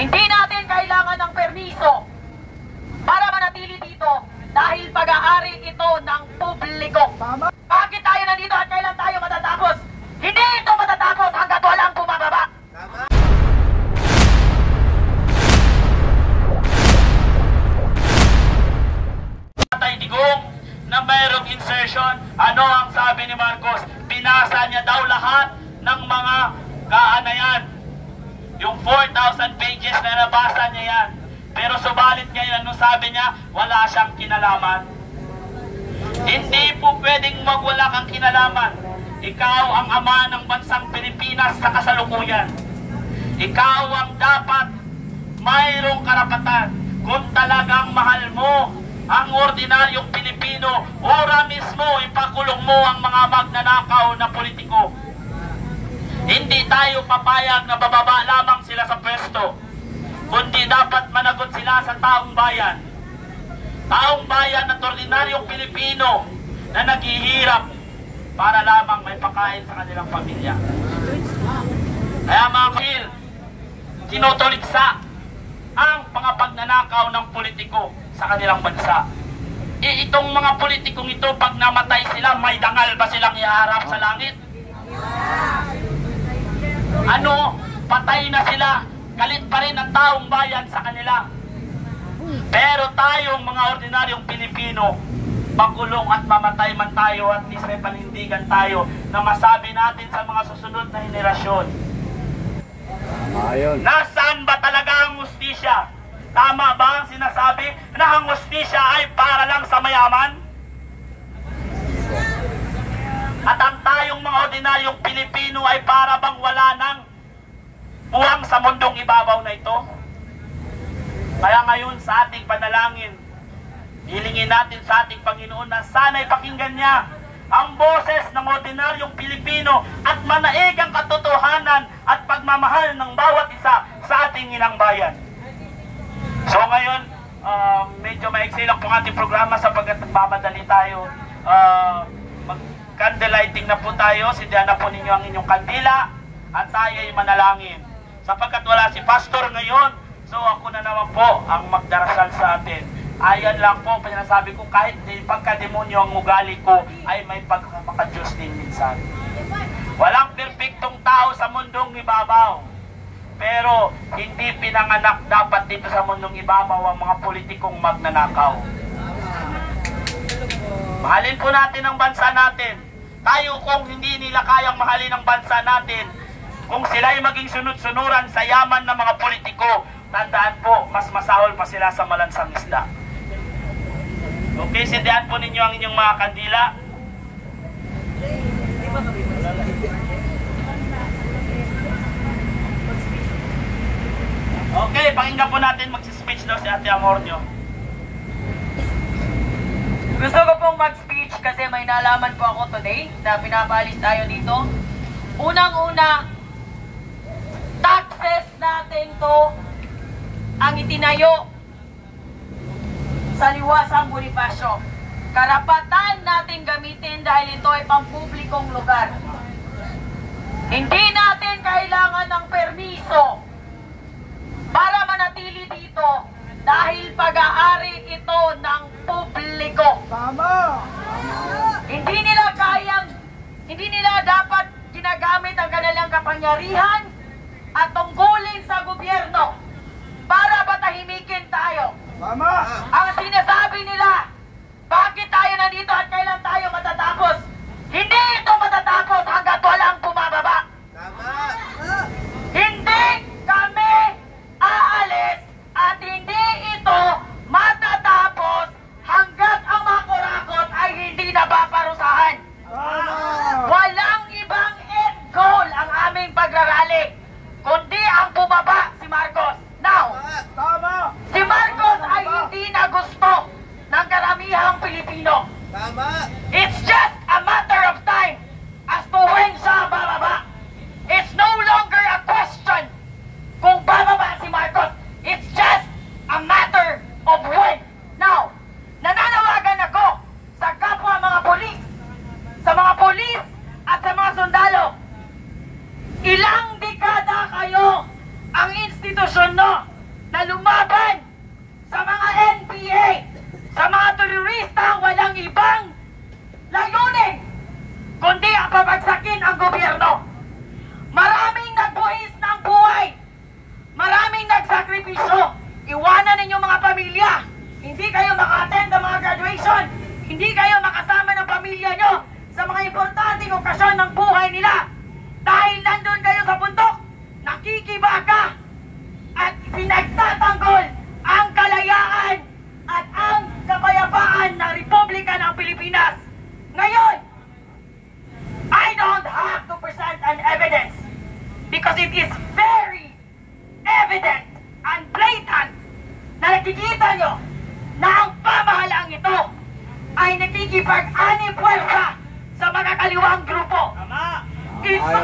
Hindi natin kailangan ng permiso para manatili dito dahil pag-aari ito ng publiko. Bakit tayo nandito at kailan tayo matatapos? Hindi ito matatapos hanggat walang bumababa. Patay Digong na mayroong insertion. Ano ang sabi ni Marcos? Binasa niya daw lahat ng mga kaanayan. Yung 4,000 pages na nabasa niya yan. Pero subalit ngayon, anong sabi niya? Wala siyang kinalaman. Hindi po pwedeng magwala kang kinalaman. Ikaw ang ama ng bansang Pilipinas sa kasalukuyan. Ikaw ang dapat mayroong karapatan. Kung talagang mahal mo ang ordinaryong Pilipino, ora mismo ipakulong mo ang mga magnanakaw na politiko. Hindi tayo papayag na bababa lamang sila sa pwesto, kundi dapat managot sila sa taong bayan. Taong bayan at ordinaryong Pilipino na naghihirap para lamang may pakain sa kanilang pamilya. Kaya mga kapil, tinutuliksa ang mga pagnanakaw ng politiko sa kanilang bansa. Itong mga politikong ito, pag namatay sila, may dangal ba silang iharap sa langit? Ano? Patay na sila. Galit pa rin ang taong bayan sa kanila. Pero tayong mga ordinaryong Pilipino, makulong at mamatay man tayo at least may panindigan tayo na masabi natin sa mga susunod na henerasyon. Nasaan ba talaga ang hustisya? Tama ba ang sinasabi na ang hustisya ay para lang sa mayaman? At ang tayong mga ordinaryong Pilipino ay para bang wala nang buwang sa mundong ibabaw na ito? Kaya ngayon sa ating panalangin, hilingin natin sa ating Panginoon na sana'y pakinggan niya ang boses ng ordinaryong Pilipino at manaig ang katotohanan at pagmamahal ng bawat isa sa ating inang bayan. So ngayon, medyo maiksi lang po ang ating programa sapagkat nagmamadali tayo. Mag-candlelighting na po tayo. Sindihan na po ninyo ang inyong kandila at tayo ay manalangin. Sapagkat wala si pastor ngayon, so ako na naman po ang magdarasal sa atin. Ayan lang po, pinasabi ko, kahit pagka-demonyo ang ugali ko, ay may pagkaka-Diyos din minsan. Walang perpektong tao sa mundong ibabaw. Pero hindi pinanganak dapat dito sa mundong ibabaw ang mga politikong magnanakaw. Mahalin po natin ang bansa natin. Tayo kung hindi nila kayang mahalin ang bansa natin, kung sila'y maging sunod-sunuran sa yaman ng mga politiko, tandaan po, mas masahol pa sila sa malansang isda. Okay, sindihan po ninyo ang inyong mga kandila. Okay, pakinggan po natin mag-speech daw si Ate Amornio. Gusto ko pong mag-speech kasi may nalaman po ako today na pinapalis tayo dito. Unang-una, taxes natin to ang itinayo sa Liwasang Bonifacio. Karapatan natin gamitin dahil ito ay pampublikong lugar. Hindi natin kailangan ng permiso para manatili dito dahil pag-aari ito ng publiko. Tama! Hindi nila dapat ginagamit ang kanilang kapangyarihan at tungkulin sa gobyerno para patahimikin tayo. Tama! Ang sinasabi nila, bakit tayo nandito at kailan tayo matatapos? Hindi ito matatapos hanggat walang bumababa. Tama! Hindi kami aalis at hindi ito matatapos hanggat ang mga kurakot ay hindi napaparusahan. Walang ibang end goal ang aming pagrarally, kundi ang bumaba si Marcos. Now, Tama! si Marcos ay hindi na lumaban sa mga NPA, sa mga teroristang walang ibang layunin kundi ang pabagsakin ang gobyerno. Maraming nagbuhis ng buhay, maraming nagsakripisyo. Iwanan ninyo mga pamilya, hindi kayo maka-attend ng mga graduation, hindi kayo makasama ng pamilya nyo sa mga importanteng okasyon ng buhay nila dahil nandun kayo sa bundok, nakikibaka at pinagtatanggol ang kalayaan at ang kapayapaan ng Republika ng Pilipinas. Ngayon, I don't have to present an evidence because it is very evident and blatant na nakikita nyo na ang pamahalaang ito ay nakikipag-ani puwersa sa mga kaliwang grupo.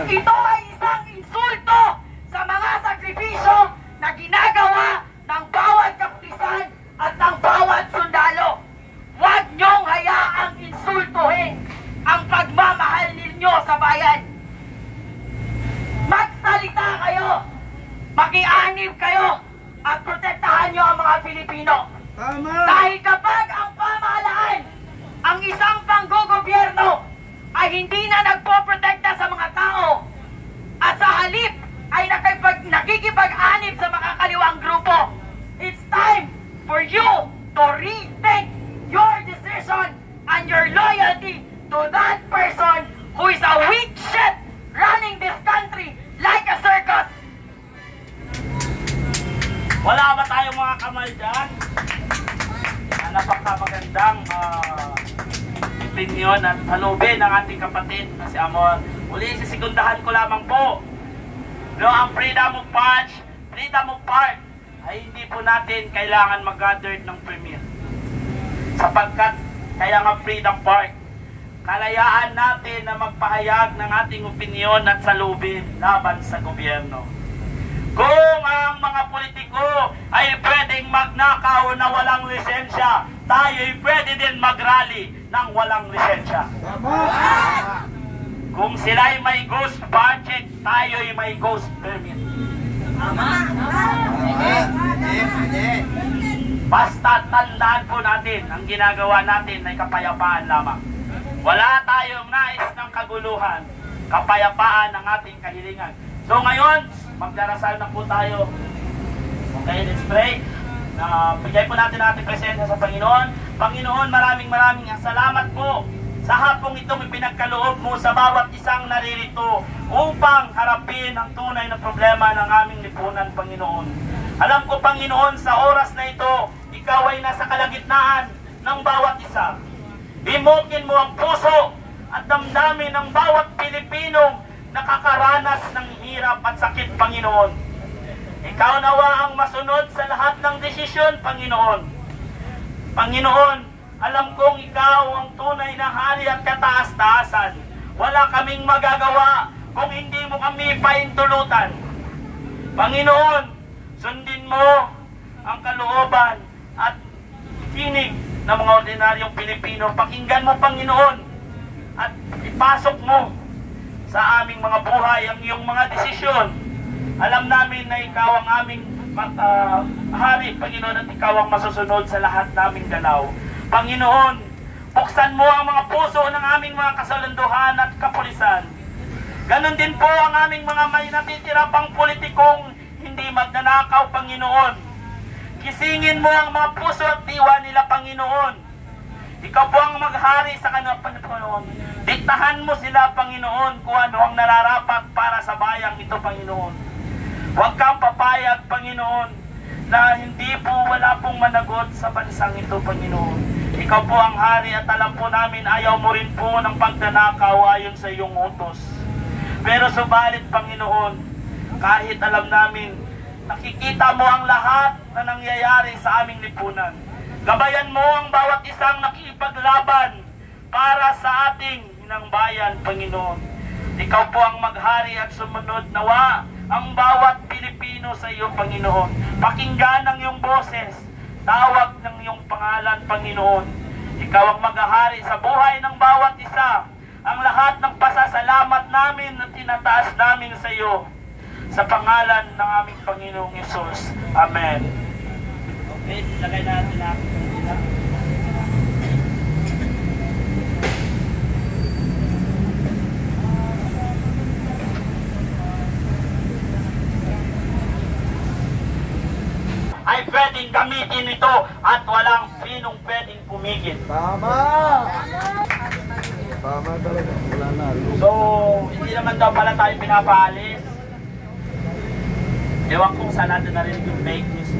Ito ay isang insulto sa mga sakripisyo na ginagawa ng bawat kapulisan at ng bawat sundalo. Huwag niyong hayaang insultuhin ang pagmamahal ninyo sa bayan. Magsalita kayo, makianib kayo, at protektahan niyo ang mga Pilipino. Tama! Dahil kapag ang pamahalaan, ang isang panggogobyerno ay hindi na nagpoprotekta sa mga tao at sa halip ay nakikipag-anib sa mga kaliwang grupo, it's time for you to rethink your decision and your loyalty to that person who is a weak shit running this country like a circus. Wala ba tayong mga kamay dyan? Napakamagandang opinion at halubin ng ating kapatid na si Amor. Uli, sisigundahan ko lamang po. No, ang freedom of march, freedom of park, ay hindi po natin kailangan mag-gather ng permit. Sapagkat kaya nga freedom park, kalayaan natin na magpahayag ng ating opinion at salubin laban sa gobyerno. Kung ang mga politiko ay pwedeng magnakaw na walang lisensya, tayo ay pwede din mag-rally ng walang lisensya. Kung sila ay may ghost budget, tayo ay may ghost permit. Basta tandaan po natin, ang ginagawa natin ay kapayapaan lamang. Wala tayong nais ng kaguluhan, kapayapaan ang ating kahilingan. So ngayon, magdarasal na po tayo. Okay, let's pray. Bigay po natin ating presensya sa Panginoon. Panginoon, maraming salamat po sa hapong itong ipinagkaloob mo sa bawat isang naririto upang harapin ang tunay na problema ng aming lipunan, Panginoon. Alam ko, Panginoon, sa oras na ito, ikaw ay nasa kalagitnaan ng bawat isa. Himokin mo ang puso at damdamin ng bawat Pilipinong nakakaranas ng hirap at sakit, Panginoon. Ikaw nawa ang masunod sa lahat ng desisyon, Panginoon. Panginoon, alam kong ikaw ang tunay na hari at kataas-taasan. Wala kaming magagawa kung hindi mo kami paintulutan. Panginoon, sundin mo ang kalooban at tinig ng mga ordinaryong Pilipino. Pakinggan mo, Panginoon, at ipasok mo sa aming mga buhay ang iyong mga desisyon. Alam namin na ikaw ang aming hari, Panginoon, at ikaw ang masusunod sa lahat naming galaw. Panginoon, buksan mo ang mga puso ng aming mga kasalanduhan at kapulisan. Ganon din po ang aming mga may natitira pang politikong hindi magnanakaw, Panginoon. Kisingin mo ang mga puso at diwa nila, Panginoon. Ikaw po ang maghari sa kanilang Panginoon. Diktahan mo sila, Panginoon, kung ano ang nararapat para sa bayang ito, Panginoon. Huwag kang papayag, Panginoon, na hindi po wala pong managot sa bansang ito, Panginoon. Ikaw po ang hari at alam po namin ayaw mo rin po ng pagdanakaw ayon sa iyong utos. Pero subalit, Panginoon, kahit alam namin, nakikita mo ang lahat na nangyayari sa aming lipunan. Gabayan mo ang bawat isang nakikipaglaban para sa ating inang bayan, Panginoon. Ikaw po ang maghari at sumunod nawa ang bawat Pilipino sa iyo, Panginoon. Pakinggan ang iyong boses, tawag ng iyong pangalan, Panginoon. Ikaw ang maghahari sa buhay ng bawat isa. Ang lahat ng pasasalamat namin at tinataas namin sa iyo. Sa pangalan ng aming Panginoong Yesus. Amen. Okay, lagay natin ang kandila. Ay pwedeng gamitin ito at walang sinong pwedeng pumigil. Tama! Tama talaga. Wala na. So, hindi naman daw pala tayo pinapaalis. Ewan kung saan natin narinig yung fake news.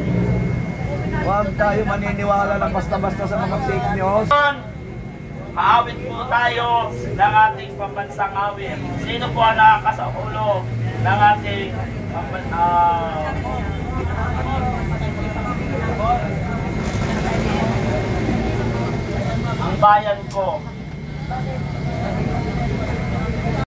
Huwag tayo maniniwala ng basta-basta sa mga fake news. Maawit po tayo ng ating pambansang awit. Sino po ang nakakasaulo ng ating ang bayan ko